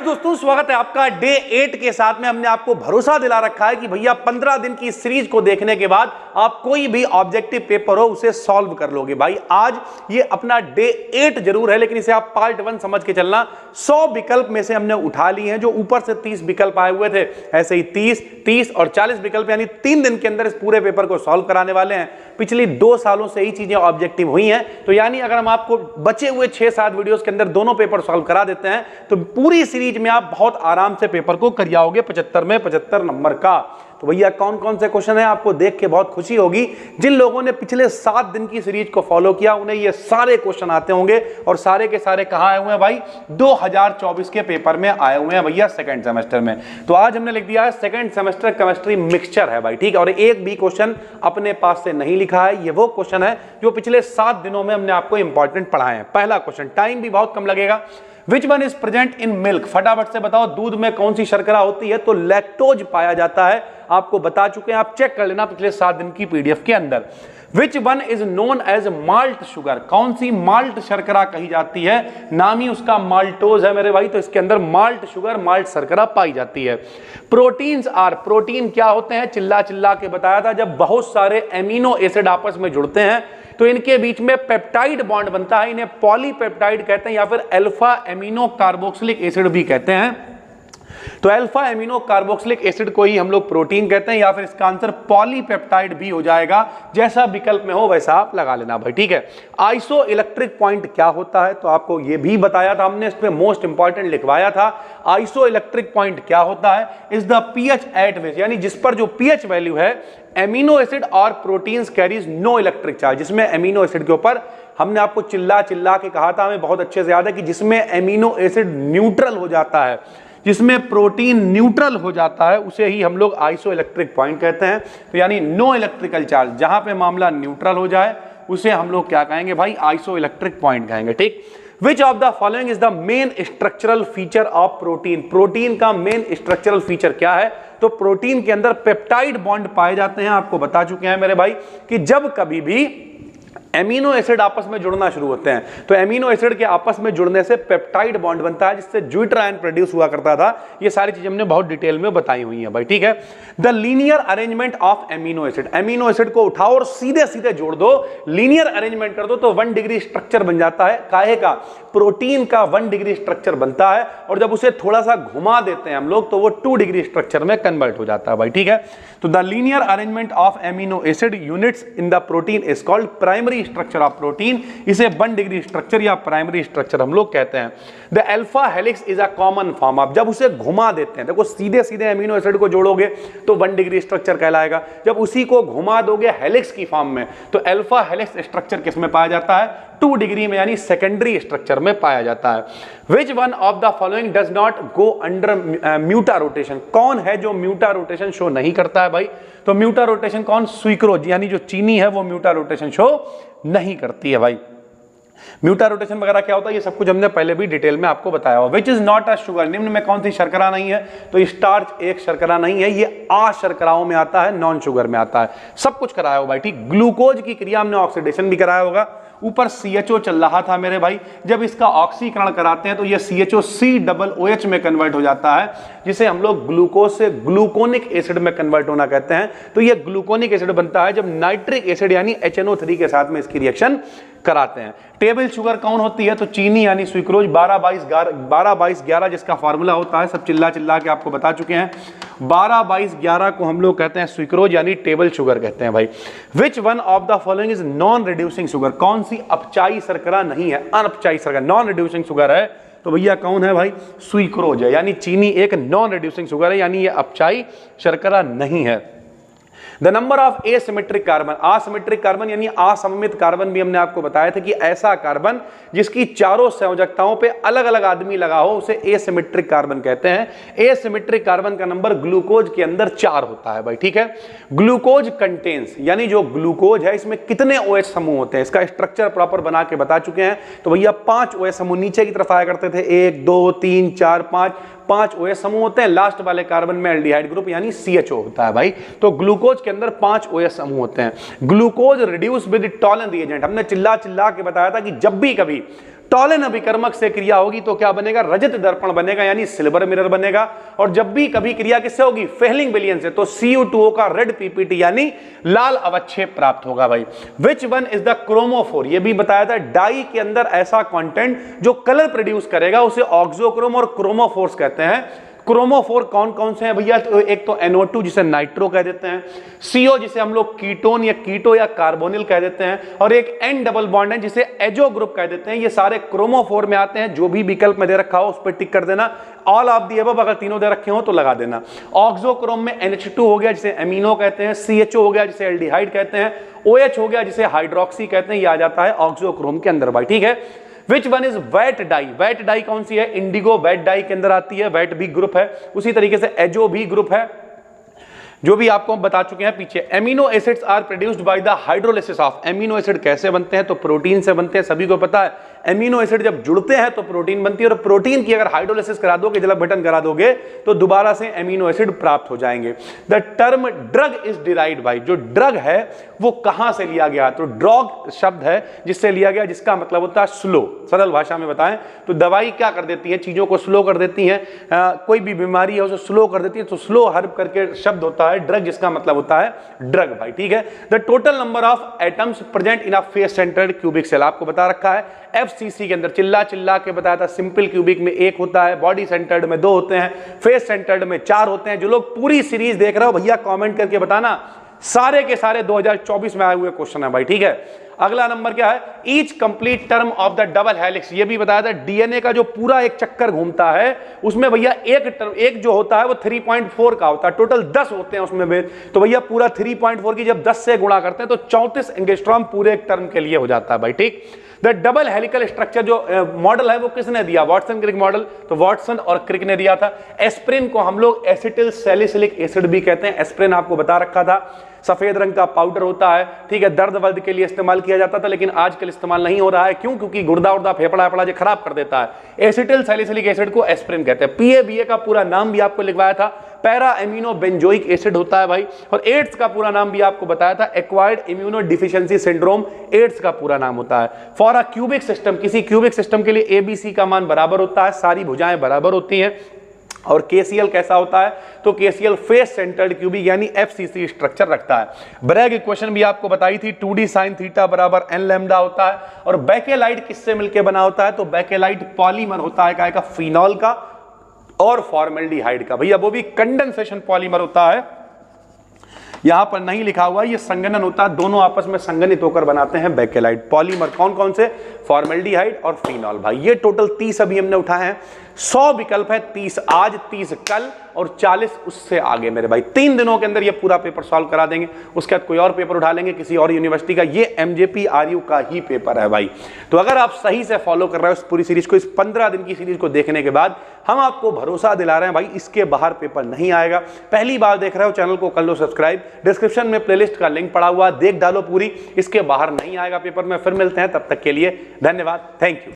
दोस्तों, स्वागत है आपका डे 8 के साथ में। हमने आपको भरोसा दिला रखा है कि भैया 15 दिन की सीरीज को देखने के बाद आप कोई भी ऑब्जेक्टिव पेपर हो उसे सॉल्व कर लोगे। भाई आज ये अपना डे 8 जरूर है, लेकिन इसे आप पार्ट 1 समझ के चलना। 100 विकल्प में से हमने उठा लिए हैं, जो ऊपर से 30 विकल्प आए हुए थे, ऐसे ही 30 और 40 विकल्प, यानी 3 दिन के अंदर इस पूरे पेपर को सॉल्व कराने वाले हैं। पिछली 2 सालों से ही चीजें ऑब्जेक्टिव हुई हैं, तो यानी अगर हम आपको बचे हुए 6-7 वीडियोस के अंदर दोनों पेपर सॉल्व करा देते हैं तो पूरी सीरीज में आप बहुत आराम से पेपर को कर जाओगे 75 में 75 नंबर का। तो भैया कौन कौन से क्वेश्चन है आपको देख के बहुत खुशी होगी। जिन लोगों ने पिछले 7 दिन की सीरीज को फॉलो किया उन्हें ये सारे क्वेश्चन आते होंगे, और सारे के सारे कहां आए हुए हैं भाई? 2024 के पेपर में आए हुए हैं भैया, सेकंड सेमेस्टर में। तो आज हमने लिख दिया है सेकंड सेमेस्टर केमिस्ट्री मिक्सचर है भाई, ठीक है। और एक भी क्वेश्चन अपने पास से नहीं लिखा है, ये वो क्वेश्चन है जो पिछले 7 दिनों में हमने आपको इंपॉर्टेंट पढ़ाए हैं। पहला क्वेश्चन, टाइम भी बहुत कम लगेगा। Which one is present in milk? फटाफट से बताओ, दूध में कौन सी शर्करा होती है? तो लैक्टोज पाया जाता है, आपको बता चुके हैं, आप चेक कर लेना पिछले 7 दिन की पीडीएफ के अंदर। Which one is known as malt sugar? कौन सी माल्ट शर्करा कही जाती है? नाम ही उसका माल्टोज है मेरे भाई, तो इसके अंदर माल्ट शुगर, माल्ट शर्करा पाई जाती है। प्रोटीन्स आर, प्रोटीन क्या होते हैं? चिल्ला चिल्ला के बताया था, जब बहुत सारे एमिनो एसिड आपस में जुड़ते हैं तो इनके बीच में पेप्टाइड बॉन्ड बनता है, इन्हें पॉलीपेप्टाइड कहते हैं, या फिर अल्फा एमिनो कार्बोक्सिलिक एसिड भी कहते हैं। तो अल्फा एमिनो कार्बोक्सिलिक एसिड को ही हम लोग प्रोटीन कहते हैं, या फिर इसका आंसर पॉलीपेप्टाइड भी हो जाएगा। जैसा विकल्प में हो वैसा आप लगा लेना भाई, ठीक है। आइसो इलेक्ट्रिक पॉइंट क्या होता है? तो आपको ये भी बताया था हमने, इसमें मोस्ट इंपॉर्टेंट लिखवाया था। आइसो इलेक्ट्रिक पॉइंट क्या होता है? Is the pH at which, यानी जिस पर जो पीएच वैल्यू है एमिनो एसिड और proteins carries no electric charge, जिसमें एमिनो एसिड के ऊपर हमने आपको चिल्ला चिल्ला के कहा था, हमें बहुत अच्छे से याद है कि जिसमें एमिनो एसिड न्यूट्रल हो जाता है, जिसमें प्रोटीन न्यूट्रल हो जाता है, उसे ही हम लोग आइसो इलेक्ट्रिक पॉइंट कहते हैं। तो यानी नो इलेक्ट्रिकल चार्ज, जहां पे मामला न्यूट्रल हो जाए उसे हम लोग क्या कहेंगे भाई? आइसो इलेक्ट्रिक पॉइंट कहेंगे, ठीक। Which of the following is the main structural feature of protein? Protein का मेन स्ट्रक्चरल फीचर क्या है? तो प्रोटीन के अंदर पेप्टाइड बॉन्ड पाए जाते हैं। आपको बता चुके हैं मेरे भाई कि जब कभी भी एमिनो एसिड आपस में जुड़ना शुरू होते हैं तो एमिनो एसिड के आपस में जुड़ने से पेप्टाइड बॉन्ड बनता है, जिससे ज्यूट्रायन प्रोड्यूस हुआ करता था। ये सारी चीजें हमने बहुत डिटेल में बताई हुई हैं भाई, ठीक है। The linear arrangement of amino acid, amino acid को उठाओ और सीधे सीधे जोड़ दो, लीनियर अरेंजमेंट कर दो तो 1 डिग्री स्ट्रक्चर बन जाता है। काहे का? प्रोटीन का 1 डिग्री स्ट्रक्चर बनता है, और जब उसे थोड़ा सा घुमा देते हैं हम लोग तो वो 2 डिग्री स्ट्रक्चर में कन्वर्ट हो जाता है भाई, ठीक है। तो the linear arrangement of amino acid units in the protein is called primary structure of protein. इसे 1 डिग्री स्ट्रक्चर या प्राइमरी स्ट्रक्चर हम लोग कहते हैं। The alpha helix is a common form. आप जब उसे घुमा देते हैं, देखो सीधे सीधे एमिनो एसिड को जोड़ोगे तो 1 डिग्री स्ट्रक्चर कहलाएगा, जब उसी को घुमा दोगे हेलिक्स की फॉर्म में तो अल्फा हेलिक्स स्ट्रक्चर किस में पाया जाता है? 2 डिग्री में, यानी सेकेंडरी स्ट्रक्चर में पाया जाता है। Which one of the following does not go under muta rotation? कौन है जो म्यूटा रोटेशन शो नहीं करता है भाई? तो म्यूटा रोटेशन कौन? सुक्रोज, यानी जो चीनी है वो म्यूटा रोटेशन शो नहीं करती है भाई। म्यूटा रोटेशन वगैरह क्या होता है ये सब कुछ हमने पहले भी डिटेल में आपको बताया हुआ। Which is not a sugar, निम्न में कौन सी शर्करा नहीं है? तो स्टार्च एक शर्करा नहीं है, ये आ शर्कराओं में आता है, नॉन शुगर में आता है। सब कुछ कराया होगा भाई, ठीक। ग्लूकोज की क्रिया हमने ऑक्सीडेशन भी कराया होगा। ऊपर CHO चल रहा था मेरे भाई, जब इसका ऑक्सीकरण कराते हैं तो ये CHO COOH में कन्वर्ट हो जाता है, जिसे हम लोग ग्लूकोज से ग्लूकोनिक एसिड में कन्वर्ट होना कहते हैं। तो ये ग्लूकोनिक एसिड बनता है जब नाइट्रिक एसिड यानी HNO3 के साथ में इसकी रिएक्शन कराते हैं। टेबल शुगर कौन होती है? तो चीनी यानी सुक्रोज, 12-22-11 जिसका फार्मूला होता है, सब चिल्ला चिल्ला के आपको बता चुके हैं। 12-22-11 को हम लोग कहते हैं सुक्रोज यानी टेबल शुगर कहते हैं भाई। विच one of the following is non reducing sugar? कौन सी अपचाई शर्करा नहीं है? अनअपचाई शर्करा, नॉन रिड्यूसिंग शुगर है। तो भैया कौन है भाई? सुक्रोज है, यानी चीनी एक नॉन रिड्यूसिंग शुगर है, यानी ये अपचाई शर्करा नहीं है। The number of asymmetric carbon, asymmetric carbon यानी असममित कार्बन भी हमने आपको बताया था कि ऐसा कार्बन जिसकी चारों संयोजकताओं पे अलग अलग आदमी लगा हो उसे एसिमेट्रिक कार्बन कहते हैं। एसिमेट्रिक कार्बन का नंबर ग्लूकोज के अंदर 4 होता है भाई, ठीक है। ग्लूकोज कंटेन्स, यानी जो ग्लूकोज है इसमें कितने OH समूह होते हैं, इसका स्ट्रक्चर प्रॉपर बना के बता चुके हैं। तो भैया 5 OH समूह नीचे की तरफ आया करते थे, 1 2 3 4 5 OH समूह होते हैं। लास्ट वाले कार्बन में एल्डिहाइड ग्रुप यानी CHO होता है भाई। तो ग्लूकोज के अंदर 5 OH समूह होते हैं। Glucose reduce with Tollens reagent, हमने चिल्ला चिल्ला के बताया था कि जब भी कभी टॉलन अभिकर्मक से क्रिया होगी तो क्या बनेगा, रजत दर्पण बनेगा यानी सिल्वर मिरर बनेगा। और जब भी कभी क्रिया किससे होगी, फेहलिंग विलियन से, तो Cu2O का रेड पीपीटी यानी लाल अवक्षेप प्राप्त होगा भाई। विच वन इज द क्रोमोफोर, ये भी बताया था डाई के अंदर ऐसा कंटेंट जो कलर प्रोड्यूस करेगा उसे ऑक्सोक्रोम और क्रोमोफोर्स कहते हैं। क्रोमोफोर कौन कौन से हैं भैया, तो एक तो NO2 जिसे नाइट्रो कह देते हैं, CO जिसे हम लोग कीटोन या कीटो या कार्बोनिल कह देते हैं, और एक N डबल बॉन्ड है जिसे एजो ग्रुप कह देते हैं। ये सारे क्रोमोफोर में आते हैं। जो भी विकल्प में दे रखा हो उस पर टिक कर देना। ऑल ऑफ दी अबव अगर तीनों दे रखे हो तो लगा देना। ऑक्सोक्रोम में NH2 हो गया जिसे एमिनो कहते हैं, CHO हो गया जिसे एल्डिहाइड कहते हैं, OH हो गया जिसे हाइड्रोक्सी कहते हैं। ये आ जाता है ऑक्सोक्रोम के अंदर भाई, ठीक है। Which one is vat dye, vat dye कौन सी है, इंडिगो वेट डाई के अंदर आती है, वेट भी ग्रुप है। उसी तरीके से एजो भी ग्रुप है, जो भी आपको हम बता चुके हैं पीछे। Amino acids are produced by the hydrolysis of, amino acid कैसे बनते हैं, तो प्रोटीन से बनते हैं, सभी को पता है। एमिनो एसिड जब जुड़ते हैं तो प्रोटीन बनती है, और प्रोटीन की अगर हाइड्रोलिसिस करा दोगे, जल अपघटन करा दोगे, तो दोबारा से एमिनो एसिड प्राप्त हो जाएंगे। The term drug is derived bye, जो ड्रग है वो कहां से लिया गया, तो ड्रग शब्द है जिससे लिया गया, जिसका मतलब होता है स्लो। सरल भाषा में बताएं तो दवाई क्या कर देती है, चीजों को स्लो कर देती है। कोई भी बीमारी है उसे स्लो कर देती है, तो स्लो हर्ब करके शब्द होता है ड्रग, जिसका मतलब होता है ड्रग भाई, ठीक है। The total number of atoms present in a face centred cubic cell, आपको बता रखा है FCC के अंदर, चिल्ला चिल्ला के बताया था। सिंपल क्यूबिक में 1 होता है, बॉडी सेंटर्ड में 2 होते हैं, फेस सेंटर्ड में 4 होते हैं। जो लोग पूरी सीरीज देख रहे हो भैया कमेंट करके बताना, सारे के सारे 2024 में आए हुए क्वेश्चन है भाई, ठीक है। अगला नंबर क्या है, each complete term of the double helix, ये भी बताया था। डीएनए का जो पूरा एक चक्कर घूमता है उसमें भैया एक जो होता है वो 3.4 का होता है, टोटल 10 होते हैं उसमें। तो भैया पूरा 3.4 की जब 10 से गुणा करते हैं तो 34 एंगस्ट्रॉम पूरे एक टर्म के लिए हो जाता है भाई, ठीक। द डबल हेलिकल स्ट्रक्चर जो मॉडल है वो किसने दिया, वाटसन क्रिक मॉडल, तो वाटसन और क्रिक ने दिया था। एस्प्रिन को हम लोग एसिटिल सैलिसिलिक एसिड भी कहते हैं। एस्प्रिन आपको बता रखा था, सफेद रंग का पाउडर होता है, ठीक है। दर्द वर्द के लिए इस्तेमाल किया जाता था, लेकिन आजकल इस्तेमाल नहीं हो रहा है। क्यों, क्योंकि गुर्दा उर्दा फेफड़ा जो खराब कर देता है। एसिटिल सैलिसिलिक एसिड को एस्प्रिन कहते हैं। PABA का पूरा नाम भी आपको लिखवाया था, पैरा एमिनो बेंजोइक एसिड होता है भाई। और एड्स का पूरा नाम भी आपको बताया था, acquired immuno deficiency syndrome AIDS का पूरा नाम होता है। फॉर अ क्यूबिक सिस्टम, किसी क्यूबिक सिस्टम के लिए ABC का मान बराबर होता है, सारी भुजाएं बराबर होती हैं। और KCl कैसा होता है, तो KCl फेस सेंटर्ड क्यूबिक यानी FCC स्ट्रक्चर रखता है। ब्रैग इक्वेशन भी आपको बताई थी, 2D sin थीटा बराबर n लैम्डा होता है। और बेकेलाइट किससे मिलकर बना होता है, तो बेकेलाइट पॉलीमर होता है, क्या का, फिनॉल का और फॉर्मेल्डिहाइड का। भैया वो भी कंडेंसेशन पॉलीमर होता है, यहां पर नहीं लिखा हुआ, ये संगठन होता है, दोनों आपस में संगठित होकर बनाते हैं बेकेलाइट पॉलीमर। कौन कौन से, फॉर्मेल्डिहाइड और फिनॉल भाई। ये टोटल 30 अभी हमने उठाए हैं। 100 विकल्प है, 30 आज, 30 कल और 40 उससे आगे मेरे भाई। 3 दिनों के अंदर ये पूरा पेपर सॉल्व करा देंगे। उसके बाद कोई और पेपर उठा लेंगे किसी और यूनिवर्सिटी का। ये MJP RU का ही पेपर है भाई। तो अगर आप सही से फॉलो कर रहे हो इस पूरी सीरीज को, इस 15 दिन की सीरीज को देखने के बाद हम आपको भरोसा दिला रहे हैं भाई, इसके बाहर पेपर नहीं आएगा। पहली बार देख रहे हो चैनल को कर लो सब्सक्राइब, डिस्क्रिप्शन में प्लेलिस्ट का लिंक पड़ा हुआ, देख डालो पूरी, इसके बाहर नहीं आएगा पेपर में। फिर मिलते हैं, तब तक के लिए धन्यवाद, थैंक यू।